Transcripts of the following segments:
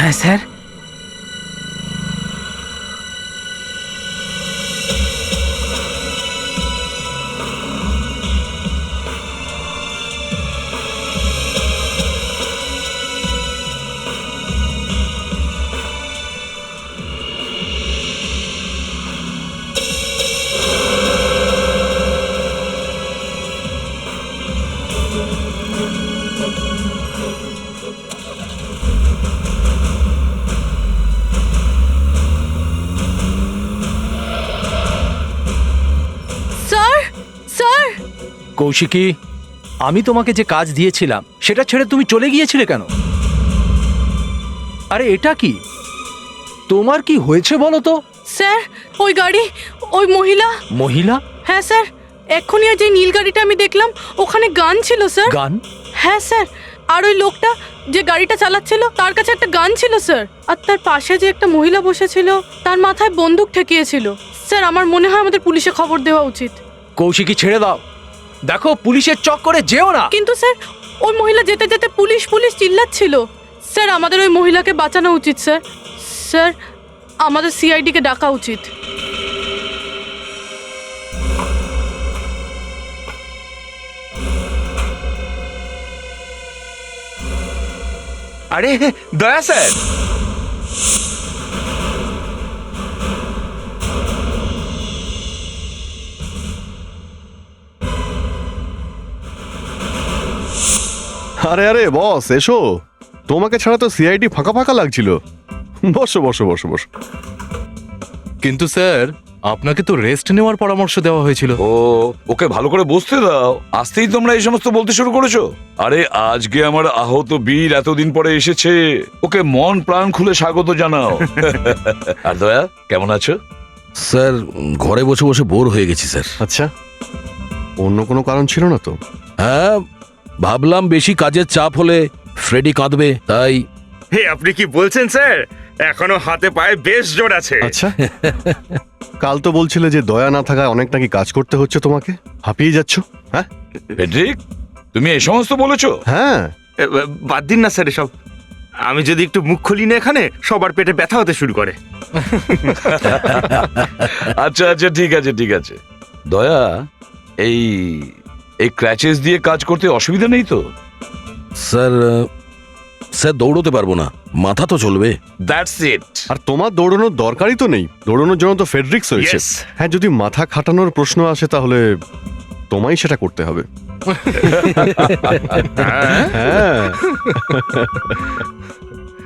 হ্যাঁ স্যার। কৌশিকী, আমি তোমাকে যে কাজ দিয়েছিলাম সেটা ছেড়ে তুমি চলে গিয়েছিলে কেন? আরে এটা কি? তোমার কি হয়েছে বলো তো? স্যার, ওই গাড়ি, ওই মহিলা। মহিলা? হ্যাঁ স্যার, এক্ষুনি যে নীল গাড়িটা আমি দেখলাম ওখানে গান ছিল স্যার। গান? হ্যাঁ স্যার, আর ওই লোকটা যে গাড়িটা চালাচ্ছিল তার কাছে একটা গান ছিল স্যার। আর তার পাশে যে একটা মহিলা বসেছিল তার মাথায় বন্দুক ঠেকিয়েছিল। স্যার, আমার মনে হয় আমাদের পুলিশে খবর দেওয়া উচিত। কৌশিকী, ছেড়ে দাও। দেখো, পুলিশের চক্করে যেও না। কিন্তু স্যার, ওই মহিলা যেতে যেতে পুলিশ পুলিশ চিল্লাচ্ছিল। স্যার, আমাদের ওই মহিলাকে বাঁচানো উচিত স্যার। স্যার, আমাদের সিআইডিকে ডাকা উচিত। আরে দয়া স্যার, আরে আরে বস, এসো। তোমাকে ছাড়া তো সিআইডি ফাঁকা ফাঁকা লাগছিল। বসো বসো বসো বসো। কিন্তু স্যার, আপনাকে তো রেস্ট নেওয়ার পরামর্শ দেওয়া হয়েছিল। ওকে ভালো করে বসতে দাও। আসতেই তোমরা এই সমস্ত বলতে শুরু করেছো? আরে আজকে আমার আহত বীর এতদিন পরে এসেছে, ওকে মন প্রাণ খুলে স্বাগত জানাও। আর দয়া, কেমন আছো? স্যার, ঘরে বসে বসে বোর হয়ে গেছি স্যার। আচ্ছা, অন্য কোনো কারণ ছিল না তো? হ্যাঁ, ভাবলাম বেশি কাজের চাপ হলে ফ্রেডি কাঁদবে, তাই। হে আপনি কি বলছেন স্যার? এখনো হাতে পায়ে বেশ জোর আছে। আচ্ছা, কাল তো বলছিলে যে দয়া না থাকায় অনেক নাকি কাজ করতে হচ্ছে তোমাকে, হাঁপিয়ে যাচ্ছ। হ্যাঁ ফেডরিক, তুমি এই সমস্ত বলেছো? হ্যাঁ। বাদ দিন না স্যার এসব। আমি যদি একটু মুখ খুলি না এখানে, সবার পেটে ব্যথা হতে শুরু করে। আচ্ছা আচ্ছা, ঠিক আছে ঠিক আছে। দয়া, এই এই ক্র্যাচেস দিয়ে কাজ করতে অসুবিধা নেই তো? স্যার, স্যার দৌড়তে পারবো না, মাথা তো চলবে। That's it. আর তোমার দৌড়ানোর দরকারই তো নেই, দৌড়ানোর জন্য তো ফেডরিক্স হয়েছে। Yes. হ্যাঁ, যদি মাথা খাটানোর প্রশ্ন আসে তাহলে তোমায় সেটা করতে হবে। হ্যাঁ।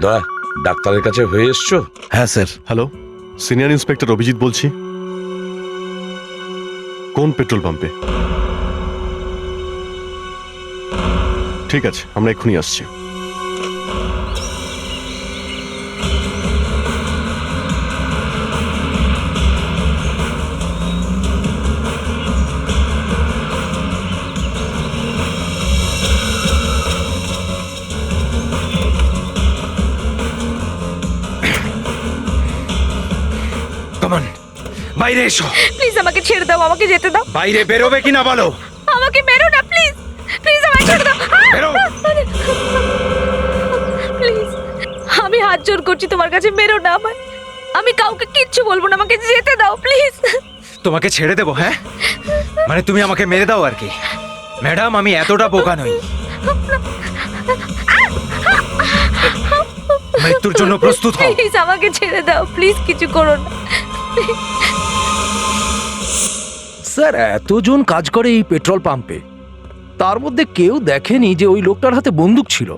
দয়া, ডাক্তারের কাছে হয়ে এসছো? হ্যাঁ sir. Hello, senior inspector Abhijit বলছি। কোন পেট্রোল পাম্পে? ঠিক আছে, আমরা এক্ষুনি আসছি। কমন, বাইরে এসো। প্লিজ আমাকে ছেড়ে দাও, আমাকে যেতে দাও। বাইরে বেরোবে কিনা বলো। আমাকে মেরো না, প্লিজ প্লিজ আমাকে ছেড়ে দাও। বেরো। প্লিজ, আমি হাত জোর করছি তোমার কাছে, মেরো না আমায়। আমি কাউকে কিচ্ছু বলবো না, আমাকে যেতে দাও প্লিজ। তোমাকে ছেড়ে দেবো? হ্যাঁ, মানে তুমি আমাকে মেরে দাও আর কি? ম্যাডাম, আমি এতটা বোকা নই। মৃত্যুর জন্য প্রস্তুত হও। প্লিজ আমাকে ছেড়ে দাও, প্লিজ কিছু করো না। স্যার, এতজন কাজ করে এই পেট্রোল পাম্পে, তার মধ্যে কেউ দেখেনি যে ওই লোকটার হাতে বন্দুক ছিল।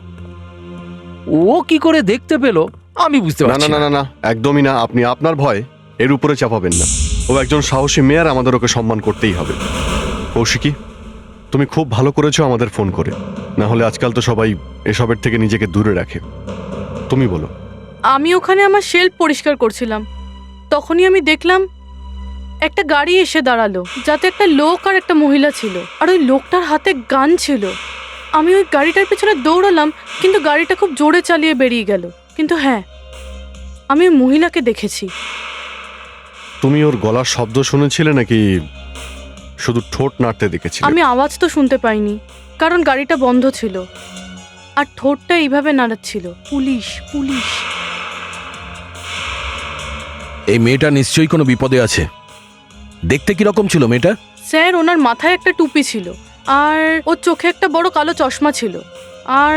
ও কি করে দেখতে পেল আমি বুঝতে না পারছি না না না, একদমই না। আপনি আপনার ভয় এর উপরে চাপাবেন না। ও একজন সাহসী মেয়ার, আমাদের ওকে সম্মান করতেই হবে। কৌশিকী, তুমি খুব ভালো করেছো আমাদের ফোন করে, না হলে আজকাল তো সবাই এসবের থেকে নিজেকে দূরে রাখে। তুমি বলো। আমি ওখানে আমার শেল্ফ পরিষ্কার করছিলাম, তখনই আমি দেখলাম একটা গাড়ি এসে দাঁড়ালো, যাতে একটা লোক আর একটা মহিলা ছিল, আর ওই লোকটার হাতে গান ছিল। আমি ওই গাড়িটার পেছনে দৌড়ালাম, কিন্তু গাড়িটা খুব জোরে চালিয়ে বেরিয়ে গেল। কিন্তু হ্যাঁ, আমি ওই মহিলাকে দেখেছি। তুমি ওর গলার শব্দ শুনেছিলে নাকি শুধু ঠোঁট নাড়তে দেখেছিলে? আমি আওয়াজ তো শুনতে পাইনি, কারণ গাড়িটা বন্ধ ছিল, আর ঠোঁটটা এইভাবে নাড়াচ্ছিল, পুলিশ পুলিশ। এই মেয়েটা নিশ্চয়ই কোনো বিপদে আছে। দেখতে কিরকম ছিল মেয়েটা? স্যার ওনার মাথায় একটা টুপি ছিল, আর ওর চোখে একটা বড় কালো চশমা ছিল, আর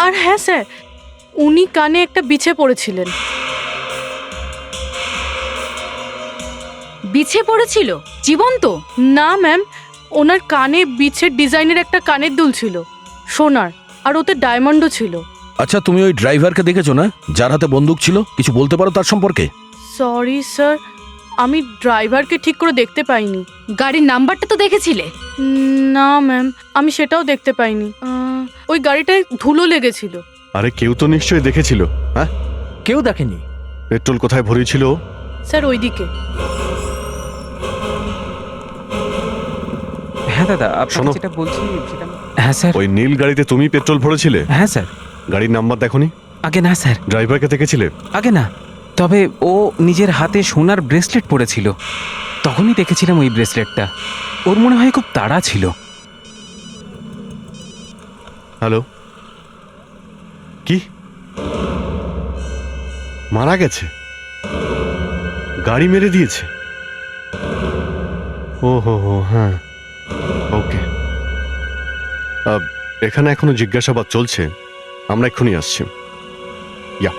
আর হ্যাঁ স্যার, উনি কানে একটা বিছে পড়েছিলেন। বিছে পড়েছিল জীবন্ত? না ম্যাম, ওনার কানে বিছের ডিজাইনের একটা কানের দুল ছিল সোনার, আর ওতে ডায়মন্ডও ছিল। আচ্ছা, তুমি ওই ড্রাইভারকে দেখেছো না, যার হাতে বন্দুক ছিল? কিছু বলতে পারো তার সম্পর্কে? সরি স্যার, আমি ড্রাইভারকে ঠিক করে দেখতে পাইনি। গাড়ির নাম্বারটা তো দেখেছিলে? না ম্যাম, আমি সেটাও দেখতে পাইনি। ওই গাড়িটায় ধুলো লেগেছিল। আরে কেউ তো নিশ্চয়ই দেখেছিল। হ্যাঁ, কেউ দেখেনি। পেট্রোল কোথায় ভরেছিল? স্যার ওইদিকে। হ্যাঁ দাদা, আপনাকে শোনো। যেটা বলছি সেটা। হ্যাঁ স্যার। ওই নীল গাড়িতে তুমি পেট্রোল ভরেছিলে? হ্যাঁ স্যার। গাড়ির নাম্বার দেখোনি? আগে না স্যার, ড্রাইভারকে দেখেছিলে? আগে না। তবে ও নিজের হাতে সোনার ব্রেসলেট পরেছিল, তখনই দেখেছিলাম ওই ব্রেসলেটটা। ওর মনে হয় খুব তাড়া ছিল। হ্যালো, কি মারা গেছে? গাড়ি মেরে দিয়েছে? ও হো হো, হ্যাঁ, ওকে। এখানে এখনো জিজ্ঞাসাবাদ চলছে, আমরা এক্ষুনি আসছি। ইয়া,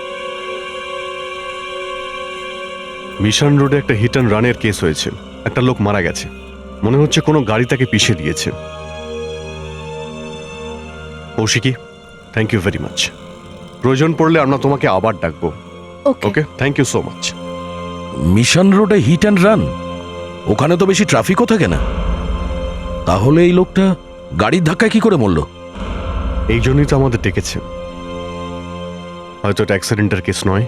মিশন রোডে একটা হিট অ্যান্ড রানের কেস হয়েছে। একটা লোক মারা গেছে, মনে হচ্ছে কোনো গাড়ি তাকে পিষে দিয়েছে। Kaushiki, thank you very much. প্রয়োজন পড়লে আমরা তোমাকে আবার ডাকবো। Okay. Okay, thank you so much. Mission রোডে হিট অ্যান্ড রান? ওখানে তো বেশি ট্রাফিকও থাকে না। তাহলে এই লোকটা গাড়ির ধাক্কায় কি করে মরল? এই জন্যই তো আমাদের ডেকেছে। হয়তো এটা অ্যাক্সিডেন্টের কেস নয়।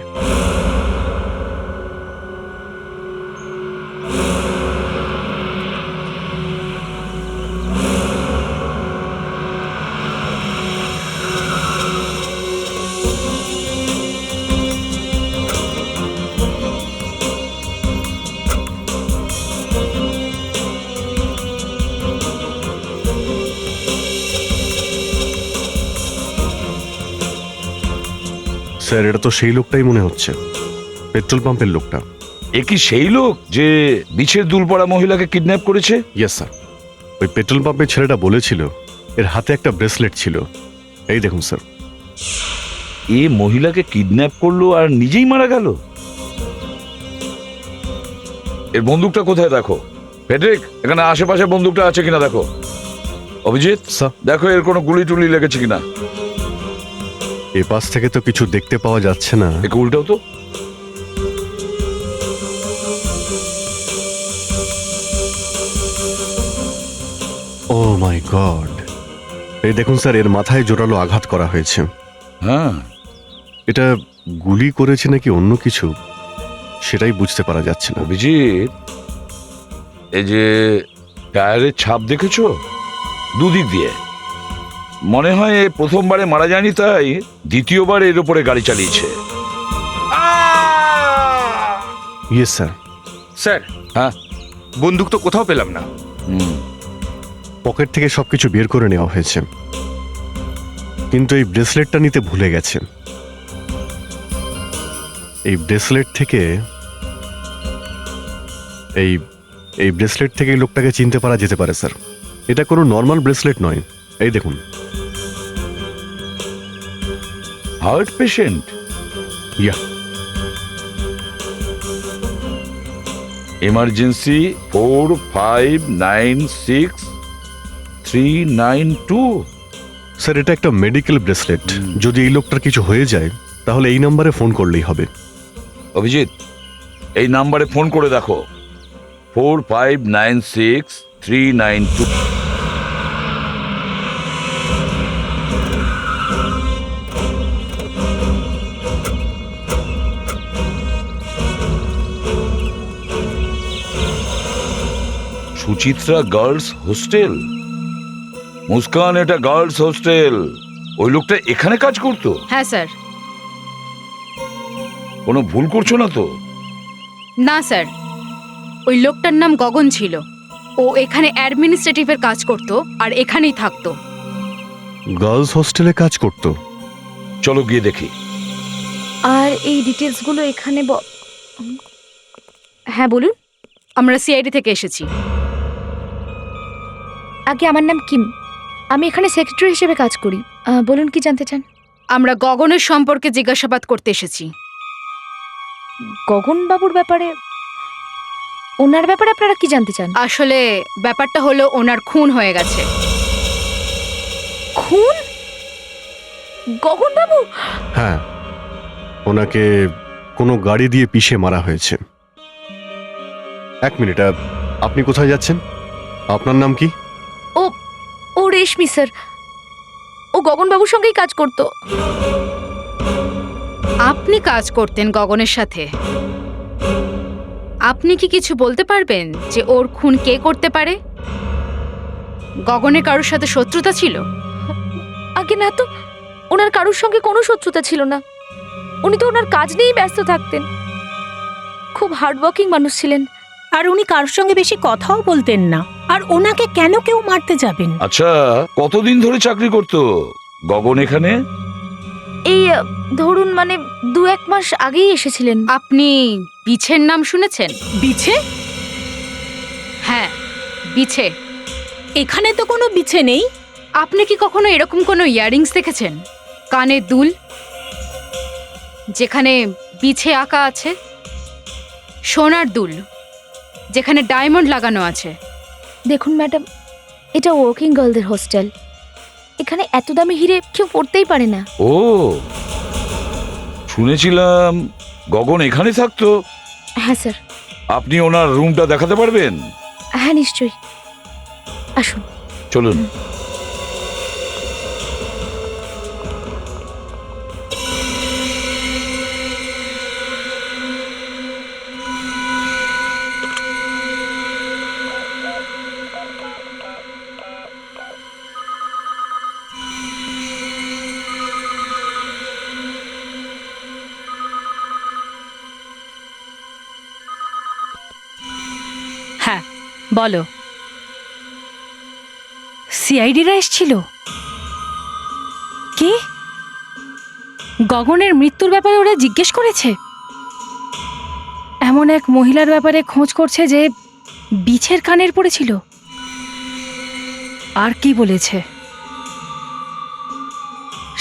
স্যার, এটা তো সেই লোকটাই মনে হচ্ছে, পেট্রোল পাম্পের লোকটা। এ কি সেই লোক যে বিছের দুল পড়া মহিলাকে কিডন্যাপ করেছে? ইয়েস স্যার, ওই পেট্রোল পাম্পের ছেলেটা বলেছিল এর হাতে একটা ব্রেসলেট ছিল। এই দেখুন স্যার। এ মহিলাকে কিডন্যাপ করলো আর নিজেই মারা গেল? এর বন্দুকটা কোথায় দেখো। ফেডরিক, এখানে আশেপাশে বন্দুকটা আছে কিনা দেখো। অভিজিৎ, স্যার, দেখো এর কোনো গুলি টুলি লেগেছে কিনা। এ পাশ থেকে তো কিছু দেখতে পাওয়া যাচ্ছে না। একে উল্টাও তো। ও মাই গড, এই দেখুন স্যার, এর মাথায় জোরালো আঘাত করা হয়েছে। হ্যাঁ, এটা গুলি করেছে নাকি অন্য কিছু, সেটাই বুঝতে পারা যাচ্ছে না। অভিজিৎ, এই যে টায়ারের ছাপ দেখেছো দুদিক দিয়ে, মনে হয় এ প্রথমবারে মারা যায়নি, তাই দ্বিতীয়বার এর উপরে গাড়ি চালিয়েছে। Yes sir. স্যার, হ্যাঁ, বন্দুক তো কোথাও পেলাম না। পকেট থেকে সবকিছু বের করে নেওয়া হয়েছে, কিন্তু এই ব্রেসলেটটা নিতে ভুলে গেছে। এই ব্রেসলেট থেকে এই ব্রেসলেট থেকে এই লোকটাকে চিনতে পারা যেতে পারে স্যার। এটা কোনো নর্মাল ব্রেসলেট নয়। এই দেখুন। Heart patient? Yeah, emergency 4596-392। Sir, এটা একটা মেডিকেল ব্রেসলেট। যদি এই লোকটার কিছু হয়ে যায় তাহলে এই নম্বরে ফোন করলেই হবে। অভিজিৎ, এই নাম্বারে ফোন করে দেখো, 4596-392। Suchitra girls hostel. মুস্কান, এটা গার্লস হোস্টেল। ওই লোকটা এখানে কাজ করতো? হ্যাঁ স্যার। কোনো ভুল করছো না তো? না স্যার, ওই লোকটার নাম গগন ছিল। ও এখানে অ্যাডমিনিস্ট্রেটিভের কাজ করত আর এখানেই থাকতো। গার্লস হোস্টেলে কাজ করতো? চলো গিয়ে দেখি। আর এই ডিটেলসগুলো এখানে হ্যাঁ বলুন। আমরা সিআইডি থেকে এসেছি। আগে আমার নাম কিম, আমি এখানে সেক্রেটারি হিসেবে কাজ করি। বলুন কি জানতে চান? আমরা গগনের সম্পর্কে জিজ্ঞাসাবাদ করতে এসেছি। গগন বাবুর ব্যাপারে? ওনার ব্যাপারে আপনারা কি জানতে চান? আসলে ব্যাপারটা হলো ওনার খুন হয়ে গেছে। খুন? গগন বাবু? হ্যাঁ, ওনাকে কোনো গাড়ি দিয়ে পিষে মারা হয়েছে। এক মিনিট, আপনি কোথায় যাচ্ছেন? আপনার নাম কি? ও রেশমি স্যার, ও গগন বাবুর সঙ্গেই কাজ করতো। আপনি কাজ করতেন গগনের সাথে? আপনি কি কিছু বলতে পারবেন যে ওর খুন কে করতে পারে? গগনের কারোর সাথে শত্রুতা ছিল? আগে না তো, ওনার কারোর সঙ্গে কোনো শত্রুতা ছিল না। উনি তো ওনার কাজ নিয়েই ব্যস্ত থাকতেন। খুব হার্ডওয়ার্কিং মানুষ ছিলেন। আর উনি কারোর সঙ্গে বেশি কথাও বলতেন না। আর ওনাকে কেন কেউ মারতে যাবেন? আচ্ছা, কতদিন ধরে চাকরি করতো গগন এখানে? এই ধরুন মানে 2-1 মাস আগেই এসেছিলেন। আপনি বিছের নাম শুনেছেন? বিছে? হ্যাঁ, বিছে। এখানে তো কোনো বিছে নেই। আপনি কি কখনো এরকম কোনো ইয়াররিংস দেখেছেন? কানে দুল যেখানে বিছে আঁকা আছে, সোনার দুল যেখানে ডায়মন্ড লাগানো আছে। দেখুন ম্যাডাম, এটা ওয়ার্কিং গার্লদের হোস্টেল। এখানে এত দামি হিরে কেউ পড়তেই পারে না। ও, শুনেছিলাম গগন এখানে থাকতো। হ্যাঁ স্যার। আপনি ওনার রুমটা দেখাতে পারবেন? হ্যাঁ নিশ্চয়ই, আসুন। চলুন। হ্যাঁ বলো। সিআইডিরা এসেছিল? কি গগনের মৃত্যুর ব্যাপারে ওরা জিজ্ঞেস করেছে? এমন এক মহিলার ব্যাপারে খোঁজ করছে যে বিছের কানের পড়েছিল। আর কি বলেছে?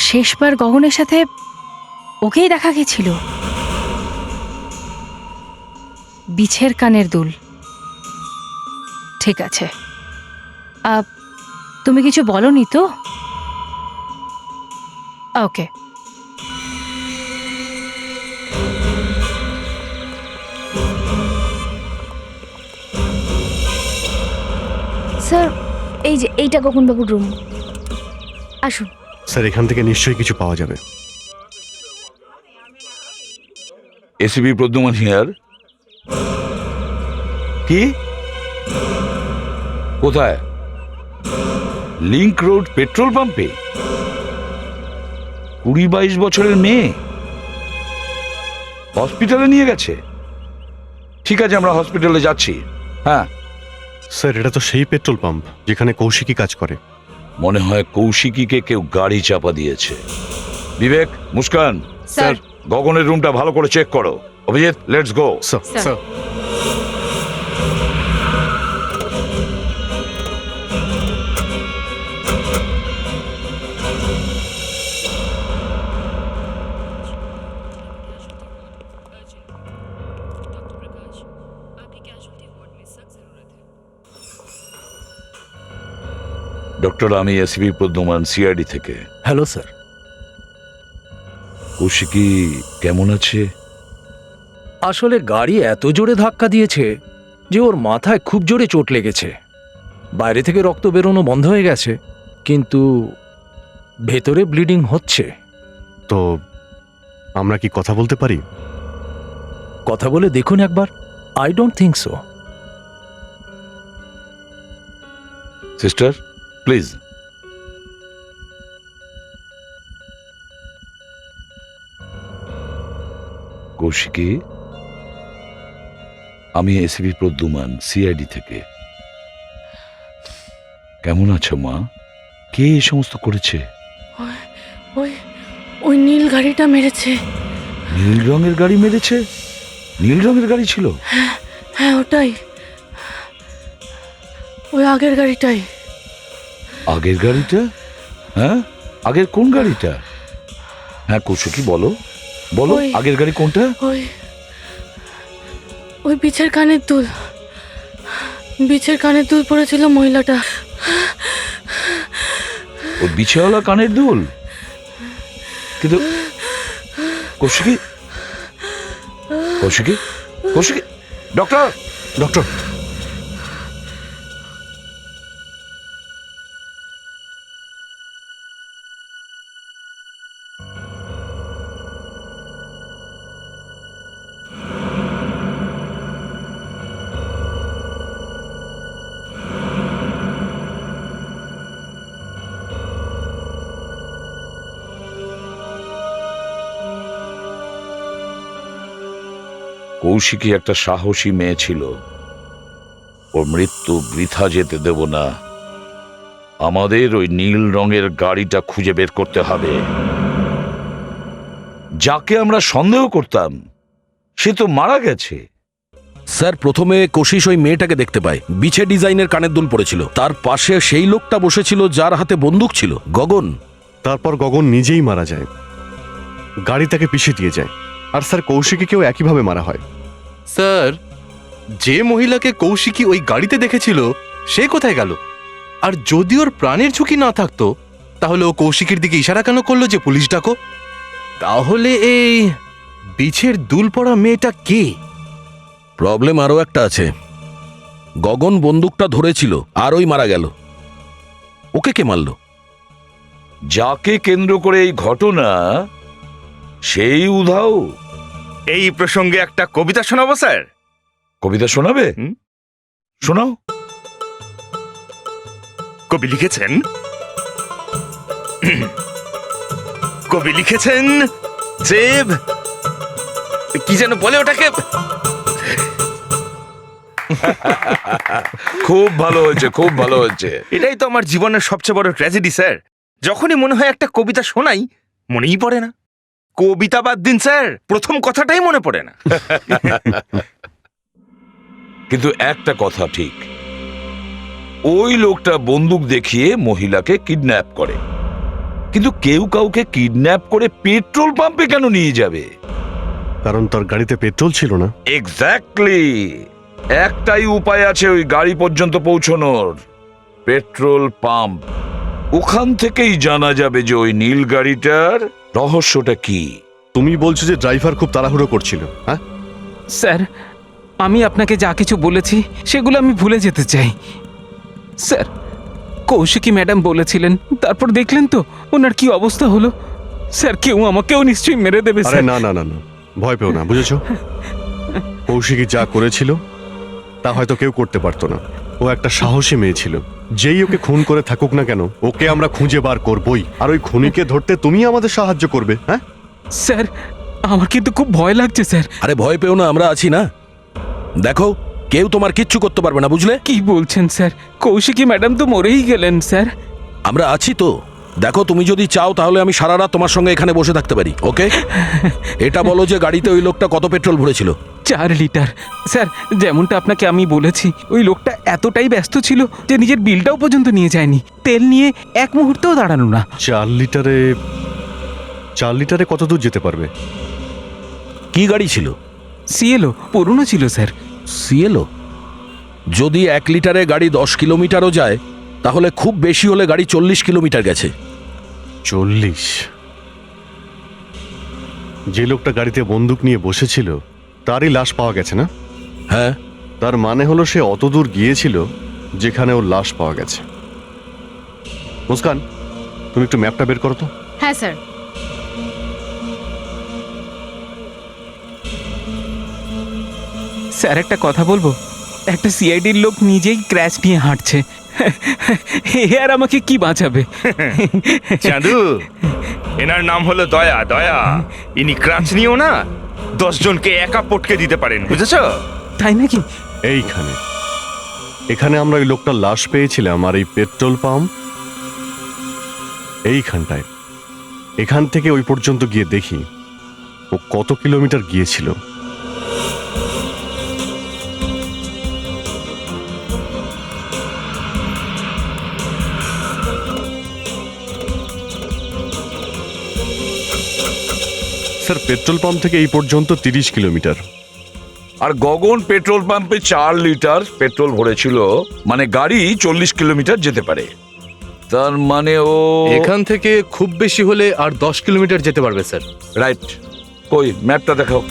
শেষবার গগনের সাথে ওকেই দেখা গেছিল। বিছের কানের দুল। ঠিক আছে, তুমি কিছু বলনি তো? ওকে। স্যার এই যে এইটা গগন বাবুর রুম, আসুন। স্যার, এখান থেকে নিশ্চয়ই কিছু পাওয়া যাবে। ACP Pradyuman here. কি? কোথায়? লিংক রোড পেট্রোল পাম্পে 20-22 বছরের মেয়ে হসপিটালে নিয়ে গেছে? ঠিক আছে, আমরা হসপিটালে যাচ্ছি। হ্যাঁ স্যার, এটা তো সেই পেট্রোল পাম্প যেখানে কৌশিকী কাজ করে। মনে হয় কৌশিকীকে কেউ গাড়ি চাপা দিয়েছে। বিবেক, মুস্কান, স্যার। গগনের রুমটা ভালো করে চেক করো। Abhijeet, let's go. Sir, sir. Doctor, আমি এসিপি প্রদ্যুমান, সিআইডি থেকে। Hello sir. কৌশিকী কেমন আছে? আসলে গাড়ি এত জোরে ধাক্কা দিয়েছে যে ওর মাথায় খুব জোরে চোট লেগেছে। বাইরে থেকে রক্ত বেরোনো বন্ধ হয়ে গেছে, কিন্তু ভেতরে ব্লিডিং হচ্ছে। তো আমরা কি কথা বলতে পারি? কথা বলে দেখুন একবার। I don't think so. Sister, please. Kaushiki, আমি এসিপি প্রদ্যুমান, সিআইডি থেকে। কেমন আছো মা? কে এই সমস্ত করেছে? ওই ওই নীল গাড়িটা মেরেছে। নীল রঙের গাড়ি মেরেছে? নীল রঙের গাড়ি ছিল? হ্যাঁ ওটাই, ওই আগের গাড়িটাই। আগের গাড়িটা? হ্যাঁ, আগের কোন গাড়িটা? হ্যাঁ কৌশিকী বলো বলো, ওই- আগের গাড়ি কোনটা? ওই ওই বিছের কানের দুল, বিছের কানের দুল পড়েছিল মহিলাটা। ওই বিছেওয়ালা কানের দুল? কিন্তু কৌশিকী, কৌশিকী, কৌশিকী, ডক্টর, ডক্টর, কৌশিকী একটা সাহসী মেয়ে ছিল। ওর মৃত্যু বৃথা যেতে দেব না। আমাদের ওই নীল রঙের গাড়িটা খুঁজে বের করতে হবে। যাকে আমরা সন্দেহ করতাম সে তো মারা গেছে। স্যার, প্রথমে কোশিশ ওই মেয়েটাকে দেখতে পায়, বিছে ডিজাইনের কানের দুল পড়েছিল। তার পাশে সেই লোকটা বসেছিল যার হাতে বন্দুক ছিল, গগন। তারপর গগন নিজেই মারা যায়, গাড়ি তাকে পিষে দিয়ে যায়। আর স্যার কৌশিকীকেও একইভাবে মারা হয়। স্যার, যে মহিলাকে কৌশিকী ওই গাড়িতে দেখেছিল সে কোথায় গেল? আর যদি ওর প্রাণের ঝুঁকি না থাকতো তাহলে ও কৌশিকীর দিকে ইশারা কেন করলো যে পুলিশ ডাকো? তাহলে এই বিছের দুল পড়া মেয়েটা কে? প্রবলেম আরও একটা আছে, গগন বন্দুকটা ধরেছিল আর ওই মারা গেল। ওকে কে মারল? যাকে কেন্দ্র করে এই ঘটনা সেই উধাও। এই প্রসঙ্গে একটা কবিতা শোনাবো স্যার? কবিতা শোনাবে? হুম। শোনাও। কবি লিখেছেন, কবি লিখেছেন যে কি যেন বলে ওটাকে, খুব ভালো হয়েছে, খুব ভালো হয়েছে। এটাই তো আমার জীবনের সবচেয়ে বড় ট্র্যাজেডি স্যার। যখনই মনে হয় একটা কবিতা শোনাই, মনেই পড়ে না। কবিতা বাদ দিন স্যার, প্রথম কথাটাই মনে পড়ে না। কিন্তু একটা কথা ঠিক, ওই লোকটা বন্দুক দেখিয়ে মহিলাকে কিডন্যাপ করে। কিন্তু কেউ কাউকে কিডন্যাপ করে পেট্রোল পাম্পে কেন নিয়ে যাবে? কারণ তার গাড়িতে পেট্রোল ছিল না। এক্স্যাক্টলি, একটাই উপায় আছে ওই গাড়ি পর্যন্ত পৌঁছানোর, পেট্রোল পাম্প। ওখান থেকেই জানা যাবে যে ওই নীল গাড়িটার রহস্যটা কি। তুমি বলছো যে ড্রাইভার খুব তাড়াহুড়ো করছিল? হ্যাঁ স্যার, আমি আপনাকে যা কিছু বলেছি সেগুলো আমি ভুলে যেতে চাই। স্যার, কৌশিকী ম্যাডাম বলেছিলেন, তারপর দেখলেন তো ওনার কি অবস্থা হলো। স্যার, আমাকেও নিশ্চয়ই মেরে দেবে আরে স্যার। না না না না, ভয় পেও না, বুঝেছো? কৌশিকী যা করেছিল তা হয়তো কেউ করতে পারতো না। ও একটা সাহসী মেয়ে ছিল। যেই ওকে খুন করে থাকুক না কেন, ওকে আমরা খুঁজে বার করবই। আর ওই খুনিকে ধরতে তুমি আমাদের সাহায্য করবে। হ্যাঁ স্যার, আমার কিন্তু খুব ভয় লাগছে স্যার। আরে ভয় পেও না, আমরা আছি না। দেখো, কেউ তোমার কিচ্ছু করতে পারবে না, বুঝলে? কি বলছেন স্যার? কৌশিকী ম্যাডাম তো মরেই গেলেন স্যার। আমরা আছি তো। দেখো, তুমি যদি চাও তাহলে আমি সারা রাত তোমার সঙ্গে এখানে বসে থাকতে পারি, ওকে? এটা বলো যে গাড়িতে ওই লোকটা কত পেট্রোল ভরেছিল? 4 লিটার। স্যার, যেমনটা আপনাকে আমি বলেছি, ওই লোকটা এতটাই ব্যস্ত ছিল যে নিজের বিলটাও পর্যন্ত নিয়ে যায়নি। তেল নিয়ে এক মুহূর্তেও দাঁড়ানো না। 4 লিটারে কত দূর যেতে পারবে? কি গাড়ি ছিল? সিএলও, পুরনো ছিল স্যার। সিএলও? যদি 1 লিটারে গাড়ি 10 কিলোমিটারও যায় তাহলে খুব বেশি হলে গাড়ি 40 কিলোমিটার গেছে। 40? যে লোকটা গাড়িতে বন্দুক নিয়ে বসেছিল তারই লাশ পাওয়া গেছে না? হ্যাঁ। তার মানে হলো সে অত দূর গিয়েছিল যেখানে ওর লাশ পাওয়া গেছে। মুস্কান, তুমি একটু ম্যাপটা বের করো তো। হ্যাঁ স্যার। স্যার, একটা কথা বলবো? একটা সিআইডির লোক নিজেই ক্র্যাশ নিয়ে হাঁটছে। এ আর আমাকে কি বাঁচাবে? চাঁদু, এনার নাম হলো দয়া। দয়া, ইনি ক্রাঞ্চ নিয়েও না 10 জনকে একা পটকে দিতে পারেন, বুঝেছো? তাই নাকি? এখানে আমরা ওই লোকটার লাশ পেয়েছিলাম। আর এই পেট্রোল পাম্প এইখানটায়। এখান থেকে ওই পর্যন্ত গিয়ে দেখি ও কত কিলোমিটার গিয়েছিল। স্যার পেট্রোল পাম্প থেকে এই পর্যন্ত 30 কিলোমিটার। আর গগন পেট্রোল পাম্পে 4 লিটার পেট্রোল ভরেছিল, মানে গাড়ি 40 কিলোমিটার যেতে পারে। তার মানে ও এখান থেকে খুব বেশি হলে আর 10 কিলোমিটার যেতে পারবে স্যার। রাইট। কই ম্যাপটা দেখাও।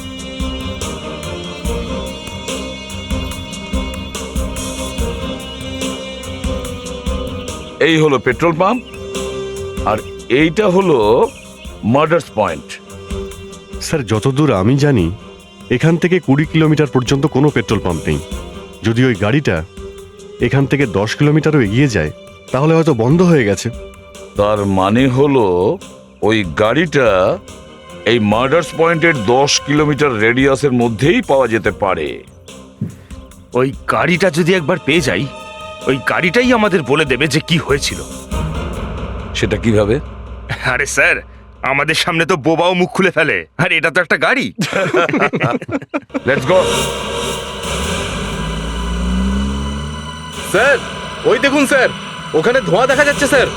এই হলো পেট্রোল পাম্প আর এইটা হলো মার্ডার্স পয়েন্ট। স্যার যতদূর আমি জানি এখান থেকে 20 কিলোমিটার পর্যন্ত কোনো পেট্রোল পাম্প নেই। যদি ওই গাড়িটা এখান থেকে 10 কিলোমিটারও এগিয়ে যায় তাহলে হয়তো বন্ধ হয়ে গেছে। তার মানে হলো ওই গাড়িটা এই মার্ডার্স পয়েন্টের 10 কিলোমিটার রেডিয়াসের মধ্যেই পাওয়া যেতে পারে। ওই গাড়িটা যদি একবার পেয়ে যাই, ওই গাড়িটাই আমাদের বলে দেবে যে কি হয়েছিল। সেটা কিভাবে? আরে স্যার, আমাদের সামনে তো বোবাও মুখ খুলে ফেলে, আর এটা তো একটা গাড়ি। Let's go. স্যার ওই দেখুন স্যার, ওখানে ধোঁয়া দেখা যাচ্ছে স্যার।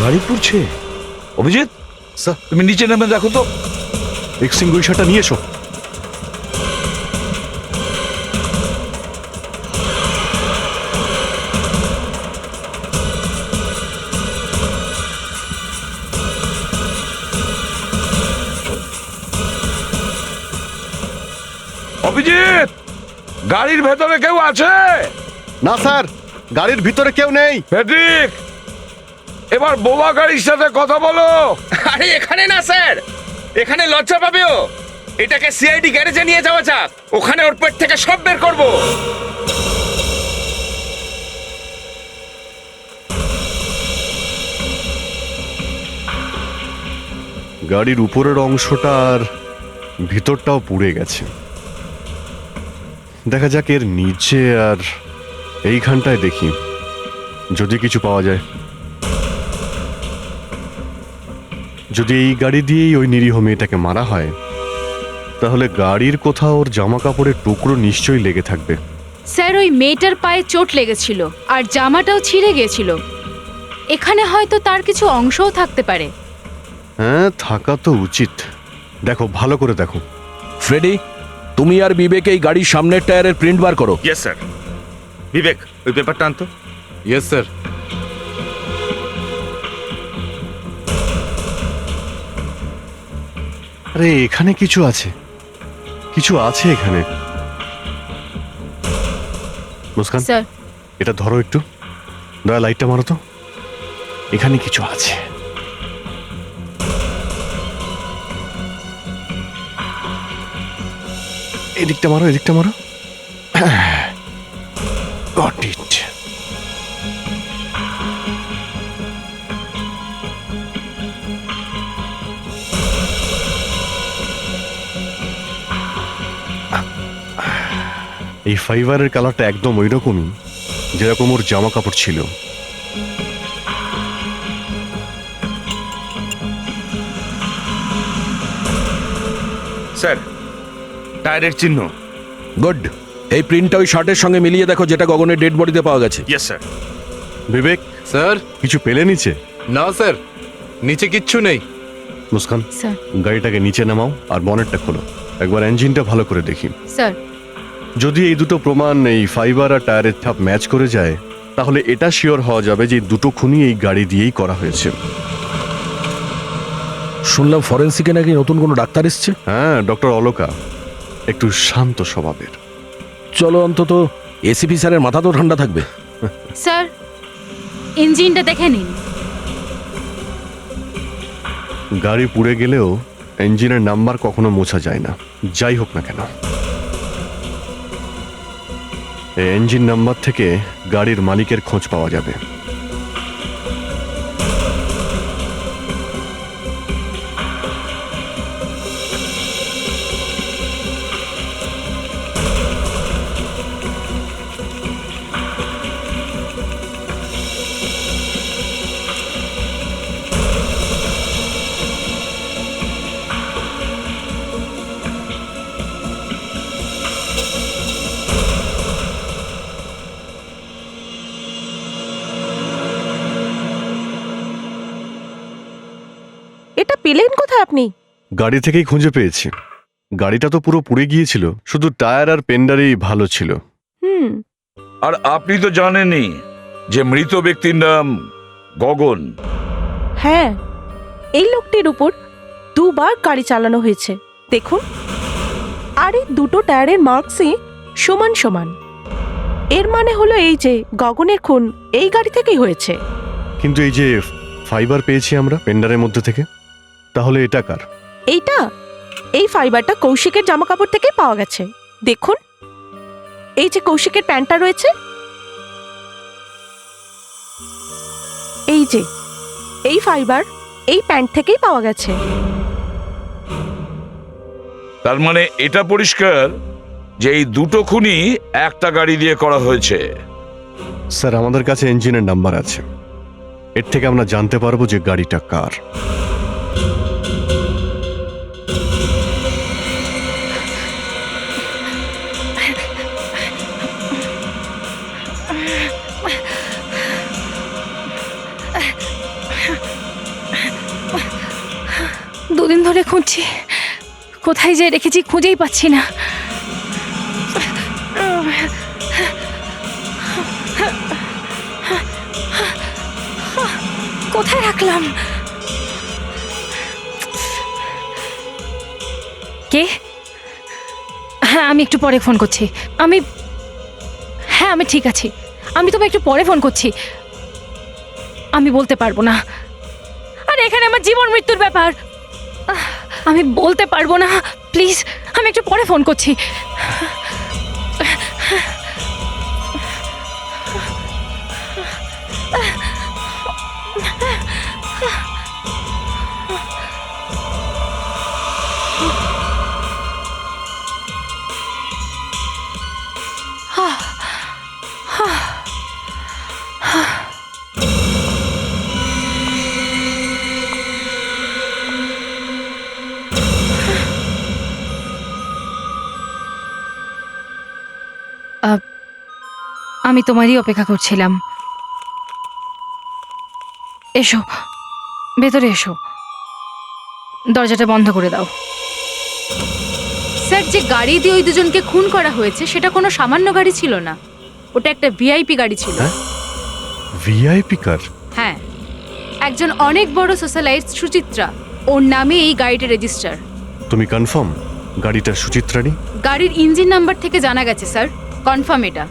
গাড়ি পুড়ছে। অভিজিৎ স্যার তুমি নিচে নেমে দেখো তো। এক্সটিংগুইশারটা নিয়ে এসো। অভিজিৎ, গাড়ির ভেতরে কেউ আছে? না স্যার, গাড়ির ভিতরে কেউ নেই। ফেডরিক, এবার বোবা গাড়ির সাথে কথা বলো। আরে এখানে না স্যার, এখানে লজ্জা পাবে ও। এটাকে সিআইডি গ্যারেজে নিয়ে যাওয়া যাক, ওখানে ওর পেট থেকে সব বের করবো। গাড়ির উপরের অংশটা আর ভিতরটাও পুড়ে গেছে। দেখা যাক এর নিচে আর এইখানটায় দেখি যদি কিছু পাওয়া যায়। যদি এই গাড়ি দিয়েই ওই নিরীহ মেয়েটাকে মারা হয় তাহলে গাড়ির কোথাও ওর জামা কাপড়ের টুকরো নিশ্চয়ই লেগে থাকবে। স্যার ওই মেয়েটার পায়ে চোট লেগেছিল আর জামাটাও ছিঁড়ে গিয়েছিল। এখানে হয়তো তার কিছু অংশও থাকতে পারে। হ্যাঁ, থাকা তো উচিত। দেখো, ভালো করে দেখো। ফ্রেডি, তুমি আর বিবেক এই গাড়ির সামনের টায়ারের প্রিন্ট বার করো। Yes sir. বিবেক, ওই পেপারটা আনতো। Yes sir. আরে এখানে কিছু আছে, কিছু আছে এখানে। মুস্কান, স্যার এটা ধরো একটু, দয়া লাইটটা মারো তো। এখানে কিছু আছে। এদিকটা মারো, এদিকটা মারো। Got it. এই ফাইবারের কালারটা একদম ওই রকমই যেরকম ওর জামা কাপড় ছিল। স্যার, টায়ারের চিহ্ন। গুড। এই প্রিন্টটা ওই শার্টের সঙ্গে মিলিয়ে দেখো যেটা গগনের ডেড বডিতে পাওয়া গেছে। Yes sir. বিবেক, স্যার কিছু পেলে নিচে? না স্যার, নিচে কিচ্ছু নেই। মুস্কান, স্যার গাড়িটাকে নিচে নামাও আর বনেটটা খোলো। একবার ইঞ্জিনটা ভালো করে দেখি। স্যার যদি এই দুটো প্রমাণ, এই ফাইবার আর টায়ারের ছাপ ম্যাচ করে যায় তাহলে এটা শিওর হওয়া যাবে যে দুটো খুনই এই গাড়ি দিয়েই করা হয়েছে। শুনলাম ফরেন্সিকে নাকি নতুন কোনো ডাক্তার এসছে। হ্যাঁ, ডক্টর অলোকা, একটু শান্ত স্বভাবের। চলো, অন্তত এসিপি স্যারের মাথা তো ঠান্ডা থাকবে। স্যার ইঞ্জিনটা দেখে নিন। গাড়ি পুড়ে গেলেও ইঞ্জিনের নাম্বার কখনো মোছা যায় না, যাই হোক না কেন। এই ইঞ্জিন নাম্বার থেকে গাড়ির মালিকের খোঁজ পাওয়া যাবে। পেলেন কোথায় আপনি? গাড়ি থেকেই খুঁজে পেয়েছি। গাড়িটা তো পুরো পুড়ে গিয়েছিল, শুধু টায়ার আর পেন্ডারই ভালো ছিল। আর আপনি তো জানেনই যে মৃত ব্যক্তির নাম গগন। হ্যাঁ, এই লোকটির উপর 2 বার গাড়ি চালানো হয়েছে, দেখুন। আর এই দুটো টায়ারের মার্কসই সমান সমান। এর মানে হলো এই যে গগনের খুন এই গাড়ি থেকেই হয়েছে। কিন্তু এই যে ফাইবার পেয়েছি আমরা পেন্ডারের মধ্যে থেকে, তাহলে এটা কার? এই ফাইবারটা কৌশিকের জামা কাপড় থেকে পাওয়া গেছে, দেখুন। এই যে কৌশিকের প্যান্টটা রয়েছে, এই যে এই ফাইবার এই প্যান্ট থেকেই পাওয়া গেছে। তার মানে এটা পরিষ্কার যে এই দুটো খুনই একটা গাড়ি দিয়ে করা হয়েছে। স্যার, আমাদের কাছে ইঞ্জিনের নাম্বার আছে, এর থেকে আমরা জানতে পারবো যে গাড়িটা কার। দুদিন ধরে খুঁজছি, কোথায় যে রেখেছি খুঁজেই পাচ্ছি না। কোথায় রাখলাম? কে? হ্যাঁ, আমি একটু পরে ফোন করছি। আমি ঠিক আছি, আমি তবে একটু পরে ফোন করছি। আমি বলতে পারবো না। আরে এখানে আমার জীবন মৃত্যুর ব্যাপার, আমি বলতে পারবো না। প্লিজ, আমি একটু পরে ফোন করছি। আমি তোমারই অপেক্ষা করছিলাম। এসো, ভেতরে এসো, দরজাটা বন্ধ করে দাও। স্যার, যে গাড়ি দিয়ে ওই দুজনকে খুন করা হয়েছে সেটা কোনো সামান্য গাড়ি ছিল না, ওটা একটা ভিআইপি গাড়ি ছিল। ভিআইপি কার? হ্যাঁ, একজন অনেক বড় সোশ্যালাইট সুচিত্রা, ওর নামে এই গাড়িটা রেজিস্টার। তুমি কনফার্ম গাড়িটা সুচিত্রারই? গাড়ির ইঞ্জিন নাম্বার থেকে জানা গেছে স্যার, কনফার্ম এটা।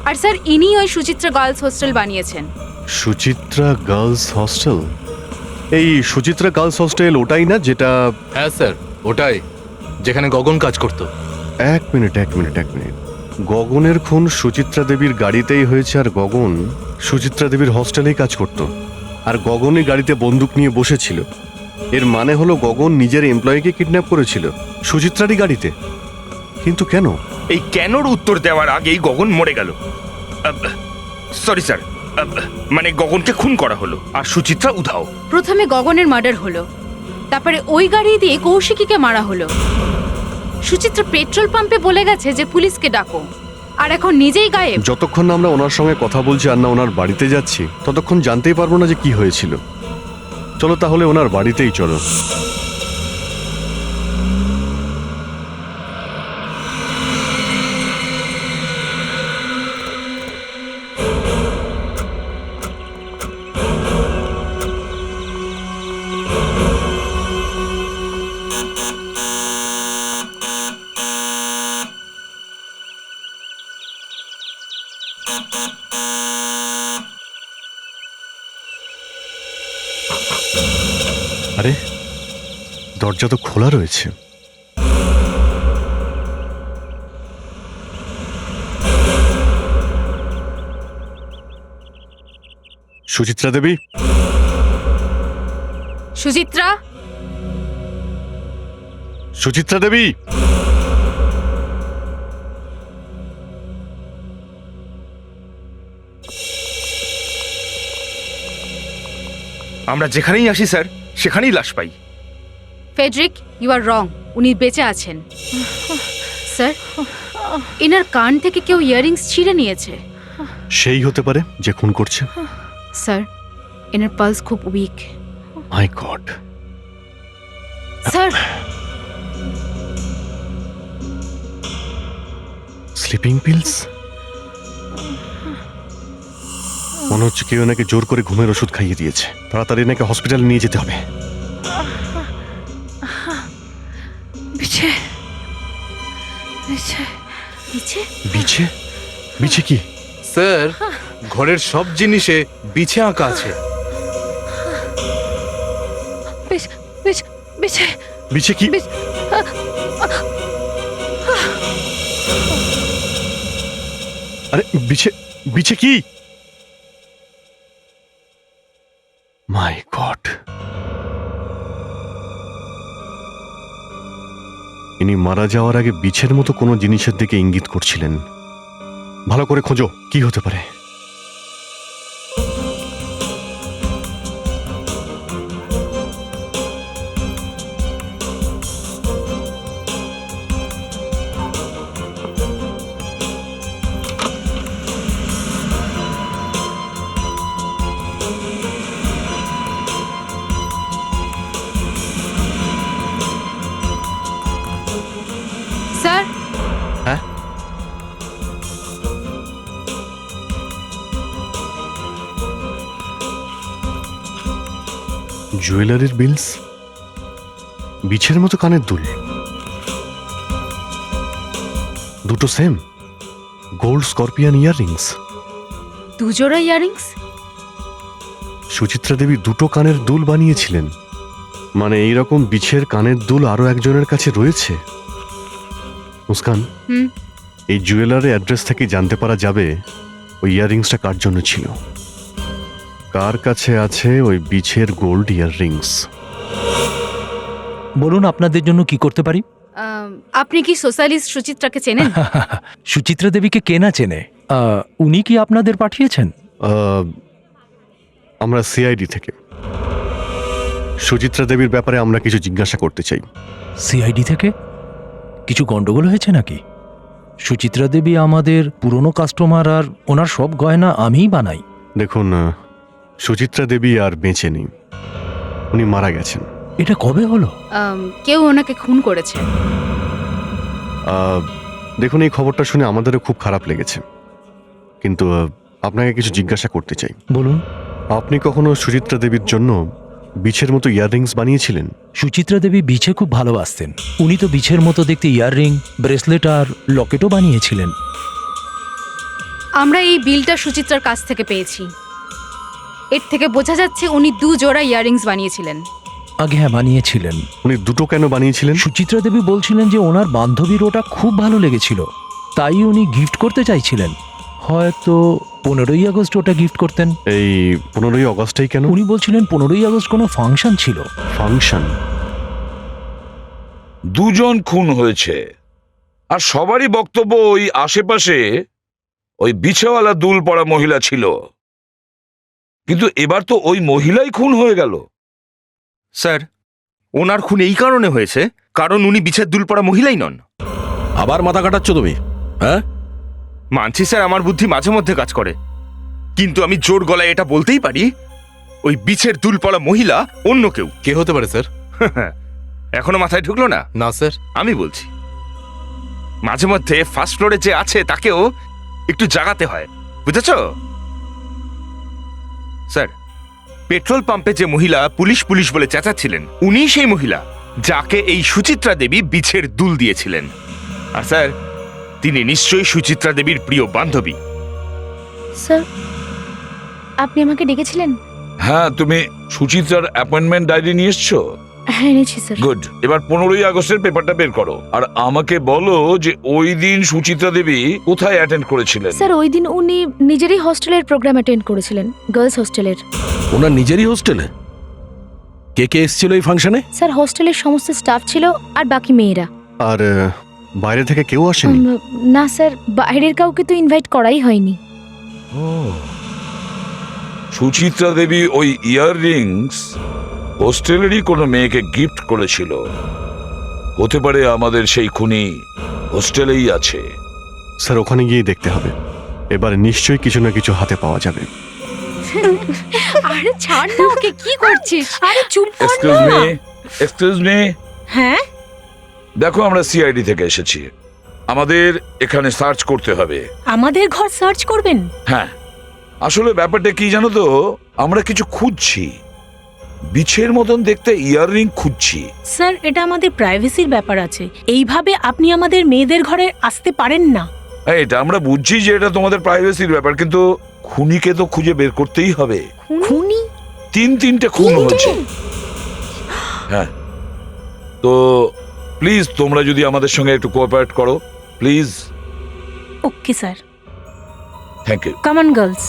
আর স্যার, ইনি ওই সুচিত্রা গার্লস হোস্টেল বানিয়েছেন। Suchitra girls hostel? এই সুচিত্রা গার্লস হস্টেল ওটাই না যেটা? হ্যাঁ স্যার, ওটাই, যেখানে গগন কাজ করতো। এক মিনিট। গগনের খুন সুচিত্রা দেবীর গাড়িতেই হয়েছে, আর গগন সুচিত্রা দেবীর হস্টেলেই কাজ করত, আর গগনই গাড়িতে বন্দুক নিয়ে বসেছিল। এর মানে হলো গগন নিজের এমপ্লয়িকে কিডন্যাপ করেছিল সুচিত্রারই গাড়িতে। কিন্তু কেন? এই কেনর উত্তর দেওয়ার আগেই গগন মরে গেল। সরি স্যার, মানে গগনকে খুন করা হলো আর সুচিত্রা উধাও। প্রথমে গগনের মার্ডার হলো, তারপরে ওই গাড়ি দিয়ে কৌশিকীকে মারা হলো। সুচিত্রা পেট্রোল পাম্পে বলে গেছে যে পুলিশকে ডাকো, আর এখন নিজেই গায়েব। যতক্ষণ না আমরা ওনার সঙ্গে কথা বলছি আর না ওনার বাড়িতে যাচ্ছি, ততক্ষণ জানতেই পারবো না যে কি হয়েছিল। চলো তাহলে ওনার বাড়িতেই চলো। আরে দরজা তো খোলা রয়েছে। সুচিত্রা দেবী? সুচিত্রা? সুচিত্রা দেবী? আমরা যেখানেই আসি স্যার, সেখানেই লাশ পাই। ফেডরিক, ইউ আর রং, উনি বেঁচে আছেন। স্যার, এনার কান থেকে কেউ ইয়াররিংস ছিঁড়ে নিয়েছে। সেই হতে পারে যে খুন করছে। স্যার, এনার পালস খুব উইক। মাই গড, স্যার স্লিপিং পিলস? মনে হচ্ছে কেউ নাকি জোর করে ঘুমের ওষুধ খাইয়ে দিয়েছে। তাড়াতাড়ি নাকি হসপিটালে নিয়ে যেতে হবে। বিছে বিছে বিছে বিছে? বিছে কি? স্যার ঘরের সব জিনিসে বিছে আঁকা আছে। বিছে বিছে বিছে বিছে কি? বিছে আরে বিছে, বিছে কি? মাই গড, ইনি মারা যাওয়ার আগে বিছের মতো কোনো জিনিসের দিকে ইঙ্গিত করছিলেন। ভালো করে খোঁজো, কি হতে পারে। স্যার হ্যাঁ? জুয়েলারির বিলস, বিছের মতো কানের দুল, দুটো সেম গোল্ড স্করপিয়ান ইয়াররিংস। দুজোড়া ইয়ারিংস? সুচিত্রা দেবী দুটো কানের দুল বানিয়েছিলেন, মানে এইরকম বিছের কানের দুল আরো একজনের কাছে রয়েছে। মুস্কান, হুম। এই জুয়েলারের অ্যাড্রেস থেকে জানতে পারা যাবে ওই ইয়াররিংসটা কার জন্য ছিল, কার কাছে আছে ওই বিছের গোল্ড ইয়াররিংস। বলুন আপনাদের জন্য কি করতে পারি? আপনি কি সোশ্যালিস্ট সুচিত্রাকে চেনেন? সুচিত্রা দেবীকে কে না চেনে? উনি কি আপনাদের পাঠিয়েছেন? আমরা সিআইডি থেকে সুচিত্রা দেবীর ব্যাপারে আমরা কিছু জিজ্ঞাসা করতে চাই। সিআইডি থেকে? কিছু গন্ডগোল হয়েছে নাকি? সুচিত্রা দেবী আমাদের পুরনো কাস্টমার, আর ওনার সব গয়না আমিই বানাই। দেখুন, সুচিত্রা দেবী আর বেঁচে নেই, উনি মারা গেছেন। এটা কবে হলো? কেউ ওনাকে খুন করেছে। দেখুন, এই খবরটা শুনে আমাদেরও খুব খারাপ লেগেছে, কিন্তু আপনাকে কিছু জিজ্ঞাসা করতে চাই। বলুন। আপনি কখনো সুচিত্রা দেবীর জন্য বিছের মতো ইয়াররিংস বানিয়েছিলেন? সুচিত্রা দেবী বিছে খুব ভালোবাসতেন। উনি তো বিছের মতো দেখতে ইয়াররিং, ব্রেসলেট আর লকেটও বানিয়েছিলেন। আমরা এই বিলটা সুচিত্রার কাছ থেকে পেয়েছি। এর থেকে বোঝা যাচ্ছে উনি দুজোড়া ইয়ারিংস বানিয়েছিলেন। আগে হ্যাঁ, বানিয়েছিলেন। উনি দুটো কেন বানিয়েছিলেন? সুচিত্রা দেবী বলছিলেন যে ওনার বান্ধবীর ওটা খুব ভালো লেগেছিল, তাই উনি গিফট করতে চাইছিলেন। হয়তো 15ই আগস্ট ওটা গিফট করতেন। এই 15ই আগস্টেই কেন? উনি বলছিলেন 15ই আগস্ট কোনো ফাংশন ছিল। ফাংশন? দুজন খুন হয়েছে, আর সবারই বক্তব্য ওই আশেপাশে ওই বিছেওয়ালা দুল পরা মহিলা ছিল, কিন্তু এবার তো ওই মহিলাই খুন হয়ে গেল। স্যার, ওনার খুন এই কারণে হয়েছে কারণ উনি বিছের দুল পরা মহিলাই নন। আবার মাথা কাটাচ্ছ তুমি? হ্যাঁ, মানছি স্যার, আমার বুদ্ধি মাঝে মধ্যে কাজ করে, কিন্তু আমি জোর গলায় এটা বলতেই পারি ওই বিছের দুল পরা মহিলা অন্য কেউ। কে হতে পারে স্যার? এখনো মাথায় ঢুকলো না? না স্যার। আমি বলছি, মাঝে মধ্যে ফার্স্ট ফ্লোরে যে আছে তাকেও একটু জাগাতে হয়, বুঝেছ? স্যার, পেট্রোল পাম্পে যে মহিলা পুলিশ পুলিশ বলে চেঁচাচ্ছিলেন, উনি সেই মহিলা যাকে এই সুচিত্রা দেবী বিছের দুল দিয়েছিলেন। আর স্যার, তিনি নিশ্চয়ই সুচিত্রা দেবীর প্রিয় বান্ধবী। স্যার, আপনি আমাকে ডেকেছিলেন? হ্যাঁ, তুমি সুচিত্রার অ্যাপয়েন্টমেন্ট ডায়েরি নিয়ে এসছো? হ্যাঁ, এনেছি স্যার। গুড। এবার 15ই আগস্টের পেপারটা বের করো, আর আমাকে বলো যে ওই দিন সুচিত্রা দেবী কোথায় অ্যাটেন্ড করেছিলেন। স্যার, ওই দিন উনি নিজেরই হোস্টেলের প্রোগ্রাম অ্যাটেন্ড করেছিলেন, গার্লস হোস্টেলের। ওনার নিজেরই হোস্টেলে? কে কে এসেছিল এই ফাংশনে? স্যার, হোস্টেলের সমস্ত স্টাফ ছিল আর বাকি মেয়েরা। আর বাইরে থেকে কেউ আসেনি? না স্যার, বাইরের কাউকে তো ইনভাইট করাই হয়নি। সুচিত্রা দেবী ওই ইয়াররিংস হোস্টেলেরই কোনো মেয়েকে গিফট করেছিল। হতে পারে আমাদের সেই খুনি হোস্টেলেই আছে। স্যার, ওখানে গিয়ে দেখতে হবে, এবার নিশ্চয়ই কিছু না কিছু হাতে পাওয়া যাবে। আরে ছাড় না ওকে, কি করছিস? আরে চুপ কর এক্সকিউজ না। মি, এক্সকিউজ মি, হ্যাঁ, দেখো আমরা সিআইডি থেকে এসেছি, আমাদের এখানে সার্চ করতে হবে। আমাদের ঘর সার্চ করবেন? হ্যাঁ, আসলে ব্যাপারটা কি জানো তো, আমরা কিছু খুঁজছি, বিছের মতন দেখতে ইয়াররিং খুঁজছি। স্যার, এটা আমাদের প্রাইভেসির ব্যাপার আছে, এইভাবে আপনি আমাদের মেয়েদের ঘরে আসতে পারেন না। এটা আমরা বুঝছি যে এটা তোমাদের প্রাইভেসির ব্যাপার, কিন্তু খুনিকে তো খুঁজে বের করতেই হবে। খুনি? তিনটে খুন হয়েছে। হ্যাঁ, তো প্লিজ তোমরা যদি আমাদের সঙ্গে একটু কোঅপারেট করো, please. Okay sir, thank you. Come on girls.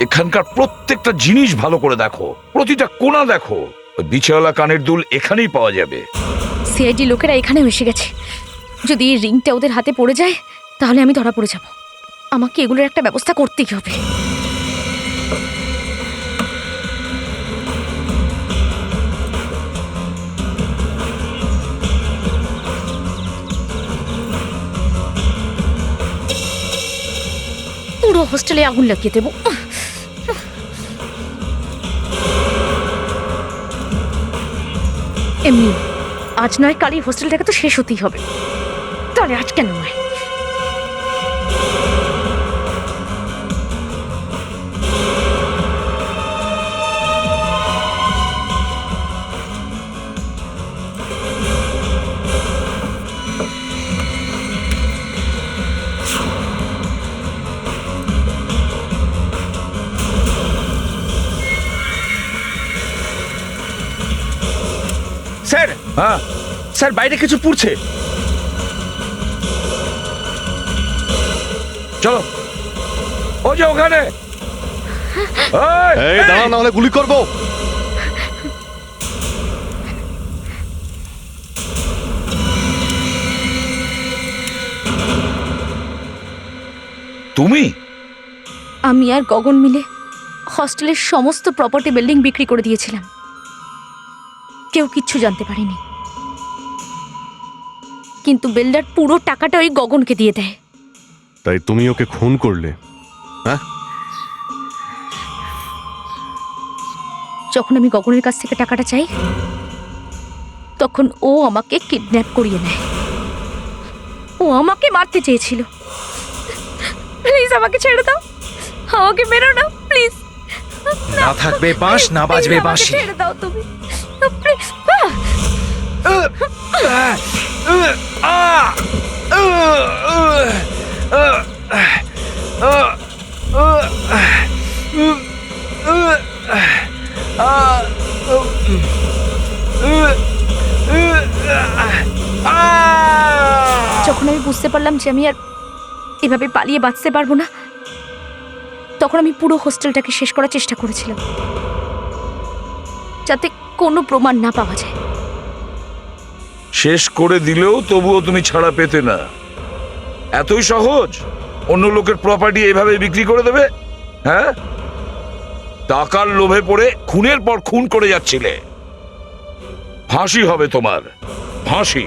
এখানকার প্রত্যেকটা জিনিস ভালো করে দেখো, প্রতিটা কোণা দেখো। ওই বিছাওয়ালা কানের দুল এখানেই পাওয়া যাবে। সিআইডি লোকেরা এখানেও এসে গেছে। যদি এই রিংটা ওদের হাতে পড়ে যায় তাহলে আমি ধরা পড়ে যাব। আমাকে এগুলোর একটা ব্যবস্থা করতেই হবে। পুরো হোস্টেলে আগুন লাগিয়ে দেবো। এমনি আজ নয় কালই হোস্টেলটাকে তো শেষ হতেই হবে, তাহলে আজ কেন নয়? স্যার, হ্যাঁ, স্যার বাইরে কিছু পুড়ছে। চলো। ও যে ওখানে, এই দাঁড়া, না হলে গুলি করবো। তুমি? আমি আর গগন মিলে হস্টেলের সমস্ত প্রপার্টি বিল্ডিং বিক্রি করে দিয়েছিলাম। কেউ কিচ্ছু জানতে পারেনি, কিন্তু বিল্ডার পুরো টাকাটা ওই গগনকে দিয়ে দেয়। তাই তুমি ওকে খুন করলে? হ্যাঁ, যখন আমি গগনের কাছ থেকে টাকাটা চাই তখন ও আমাকে কিডন্যাপ করিয়ে নেয়। ও আমাকে মারতে চেয়েছিল। প্লিজ আমাকে ছেড়ে দাও, আমাকে মেরো না প্লিজ। না থাকবে বাঁশ, না বাজবে বাঁশি। ছেড়ে দাও তুমি প্লিজ। যখন আমি বুঝতে পারলাম যে আমি আর এভাবে পালিয়ে বাঁচতে পারবো না, তখন আমি পুরো হোস্টেলটাকে শেষ করার চেষ্টা করেছিলাম, যাতে কোনো প্রমাণ না পাওয়া যায়। শেষ করে দিলেও তবুও তুমি ছাড়া পেতে না। এতই সহজ অন্য লোকের প্রপার্টি এভাবে বিক্রি করে দেবে? হ্যাঁ, টাকার লোভে পড়ে খুনের পর খুন করে যাচ্ছিলে। ফাঁসি হবে তোমার, ফাঁসি।